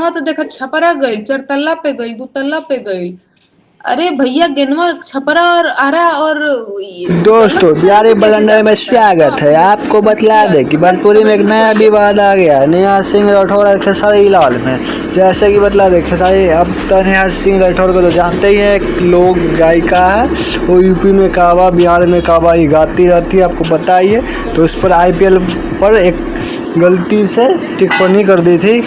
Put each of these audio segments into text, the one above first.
Geneva तो देखा छपरा गई, 4 तल्ला पे गई, 2 तल्ला पे गई। अरे भैया गेनवा छपरा और आरा और दोस्तों दौलतपुर प्यारे पे कैसे जा बलंडर में सकता है? मतलब स्वागत है। आपको आपको भोजपुरी बतला कमेंट्री दे कि भोजपुरी में एक नया विवाद आ गया है नेहा सिंह राठौर और खेसारी लाल में। जैसे कि बतला दे खेसारी, अब तो नेहा सिंह राठौर को तो जानते ही है, लोग गायिका है, वो यूपी में काबा, बिहार में काबा ही गाती रहती है, आपको पता ही है। तो उस पर IPL पर एक गलती से टिप्पणी कर दी थी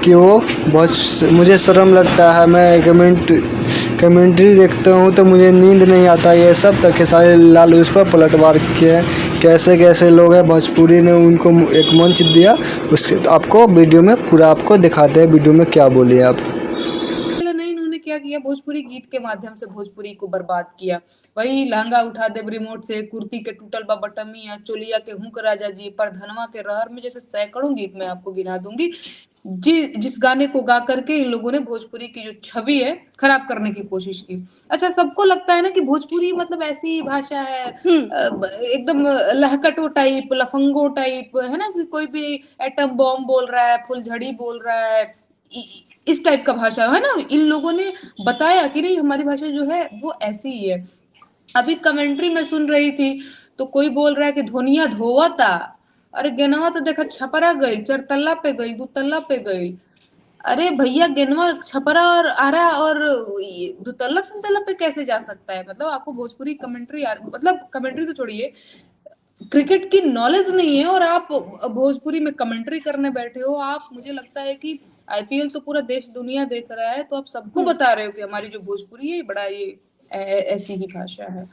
कि वो बहुत, मुझे शर्म लगता है, मैं कमेंट्री देखता हूँ तो मुझे नींद नहीं आता, ये सब। तो खेसारी लाल उस पर पलटवार किए। कैसे कैसे लोग हैं, भोजपुरी ने उनको एक मंच दिया। उसके आपको वीडियो में पूरा आपको दिखाते हैं, वीडियो में क्या बोले आप। नहीं, इन्होंने क्या किया, भोजपुरी गीत के माध्यम से भोजपुरी को बर्बाद किया। वही लहंगा उठा दे रिमोट से, कुर्ती के टूटल बा बटमिया, चोलिया के हुक राजा जी, पर धनवा के रहर में, जैसे सैकड़ों गीत मैं आपको गिना दूंगी। जिस गाने को गा करके इन लोगों ने भोजपुरी की जो छवि है खराब करने की कोशिश की। अच्छा, सबको लगता है ना कि भोजपुरी मतलब ऐसी भाषा है एकदम लहकटो टाइप, लफंगो टाइप, है ना, कि कोई भी एटम बॉम्ब बोल रहा है, फुलझड़ी बोल रहा है, इस टाइप का भाषा है ना। इन लोगों ने बताया कि नहीं, हमारी भाषा जो है वो ऐसी ही है। अभी कमेंट्री में सुन रही थी तो कोई बोल रहा है कि धोनिया धोवता। अरे गेनवा तो देखा छपरा गई, 4 तल्ला पे गई, 2 तल्ला पे गई। अरे भैया गेनवा छपरा और आरा और 2 तल्ला 3 तल्ला पे कैसे जा सकता है? मतलब आपको भोजपुरी कमेंट्री, मतलब कमेंट्री तो छोड़िए, क्रिकेट की नॉलेज नहीं है और आप भोजपुरी में कमेंट्री करने बैठे हो। आप, मुझे लगता है कि IPL तो पूरा देश दुनिया देख रहा है, तो आप सबको बता रहे हो कि हमारी जो भोजपुरी है बड़ा ये ऐसी ही भाषा है।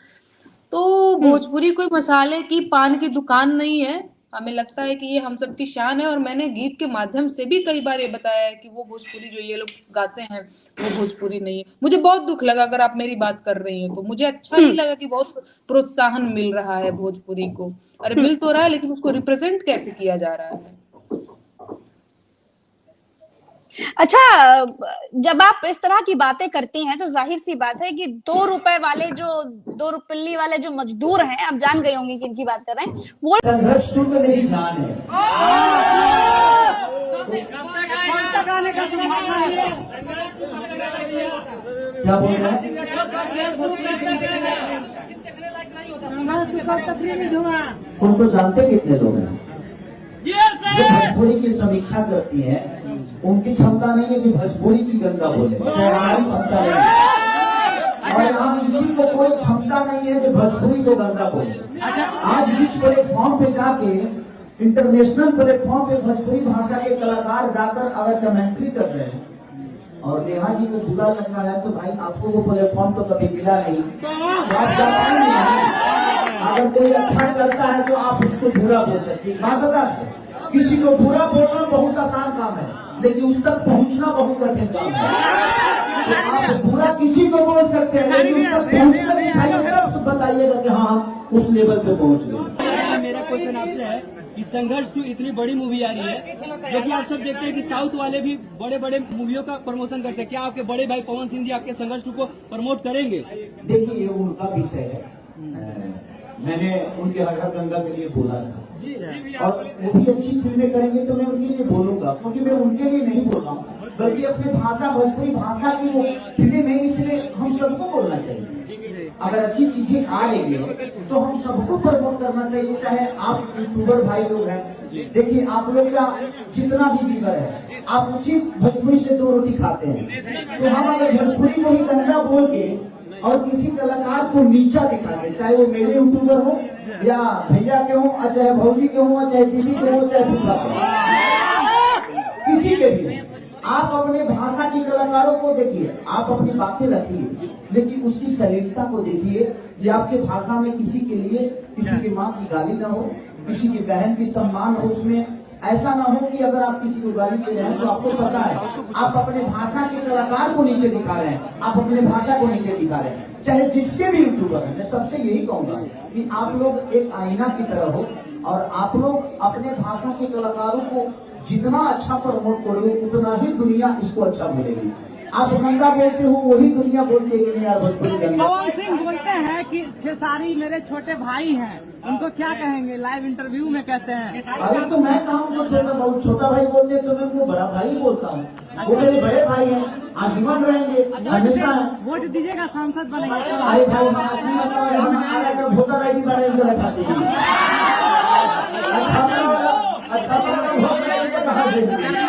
तो भोजपुरी कोई मसाले की पान की दुकान नहीं है। हमें लगता है कि ये हम सबकी शान है, और मैंने गीत के माध्यम से भी कई बार ये बताया है कि वो भोजपुरी जो ये लोग गाते हैं वो भोजपुरी नहीं है। मुझे बहुत दुख लगा, अगर आप मेरी बात कर रही हैं तो मुझे अच्छा नहीं लगा कि बहुत प्रोत्साहन मिल रहा है भोजपुरी को। अरे मिल तो रहा है, लेकिन उसको रिप्रेजेंट कैसे किया जा रहा है? अच्छा, जब आप इस तरह की बातें करती हैं तो जाहिर सी बात है कि 2 रुपए वाले जो 2 रुपल्ली वाले जो मजदूर हैं, आप जान गए होंगे किनकी बात कर रहे हैं वो। संघर्ष तो मेरी जान है। क्या बोल रहे हैं? उनको जानते कितने लोग हैं जो भोजपुरी की समीक्षा करती हैं? उनकी क्षमता नहीं है कि भोजपुरी की गंगा बोले, हमारी क्षमता नहीं है। और यहाँ किसी को कोई क्षमता नहीं है जो भोजपुरी को गंगा बोले। आज जिस प्लेटफॉर्म पे जाके, इंटरनेशनल प्लेटफॉर्म पे भोजपुरी भाषा के कलाकार जाकर अगर कमेंट्री कर रहे हैं और नेहा जी को बुरा लग रहा है, तो भाई आपको वो प्लेटफॉर्म तो कभी मिला नहीं, तो आप जानते नहीं। अगर कोई अच्छा करता है तो आप उसको बुरा बोल सकते हैं। बात बता, किसी को बुरा बोलना बहुत आसान काम है, लेकिन उस तक पहुंचना बहुत कठिन काम है। तो आप बुरा किसी को बोल सकते हैं, लेकिन उस तक पहुंचना दिखाइए, तब बताइएगा कि हाँ हम उस लेवल पे पहुंच गए। मेरा क्वेश्चन आपसे है कि संघर्ष जो इतनी बड़ी मूवी आ रही है, जो कि आप सब देखते हैं कि साउथ वाले भी बड़े बड़े मूवियों का प्रमोशन करते हैं, क्या आपके बड़े भाई पवन सिंह जी आपके संघर्ष को प्रमोट करेंगे? देखिए, ये उनका विषय है। मैंने उनके हर हर गंगा के लिए बोला था, और वो भी अच्छी फिल्में करेंगे तो मैं उनके लिए बोलूंगा, क्योंकि मैं उनके लिए नहीं बोल रहा हूँ, बल्कि अपनी भाषा, भोजपुरी भाषा की वो फिल्म है, इसलिए हम सबको बोलना चाहिए। अगर अच्छी चीजें आ रही है तो हम सबको प्रमोट करना चाहिए, चाहे आप यूट्यूबर भाई लोग हैं। देखिए, आप लोग का जितना भी व्यूअर है, आप उसी भोजपुरी से 2 रोटी खाते हैं। तो हम अगर भोजपुरी को ही गंदा बोल के और किसी कलाकार को नीचा दिखा दे, चाहे वो मेरे यूट्यूबर हो या भैया के हो, चाहे भौजी के हो, चाहे दीदी के हो, चाहे फूफा के हो, किसी के भी, आप अपने भाषा की कलाकारों को देखिए, आप अपनी बातें रखिए, लेकिन उसकी सलीलता को देखिए। ये आपके भाषा में किसी के लिए, किसी की माँ की गाली ना हो, किसी की बहन की सम्मान हो, उसमें ऐसा ना हो कि अगर आप किसी को गाली दे रहे हैं तो आपको पता है आप अपने भाषा के कलाकार को नीचे दिखा रहे हैं, आप अपने भाषा को नीचे दिखा रहे हैं, चाहे जिसके भी यूट्यूबर हैं। मैं सबसे यही कहूंगा कि आप लोग एक आईना की तरह हो, और आप लोग अपने भाषा के कलाकारों को जितना अच्छा प्रमोट करोगे, उतना ही दुनिया इसको अच्छा मिलेगी। आप गंगा बोलते हो, वही दुनिया बोलती है कि नहीं यार भोजपुरी गंगा। पवन सिंह बोलते हैं कि खेसारी मेरे छोटे भाई हैं, उनको क्या कहेंगे? लाइव इंटरव्यू में कहते हैं। अरे तो मैं कहा उनको छोटा भाई बोलते हैं, तो मैं उनको बड़ा भाई बोलता हूँ। वो मेरे बड़े भाई हैं, आजीवन रहेंगे, हमेशा। वोट दीजिएगा, सांसद बनेंगे। अरे भाई हम आजीवन और हम आगे वोटर आई डी बनाने को रखाते हैं। अच्छा वोटर आई डी कहाँ देंगे?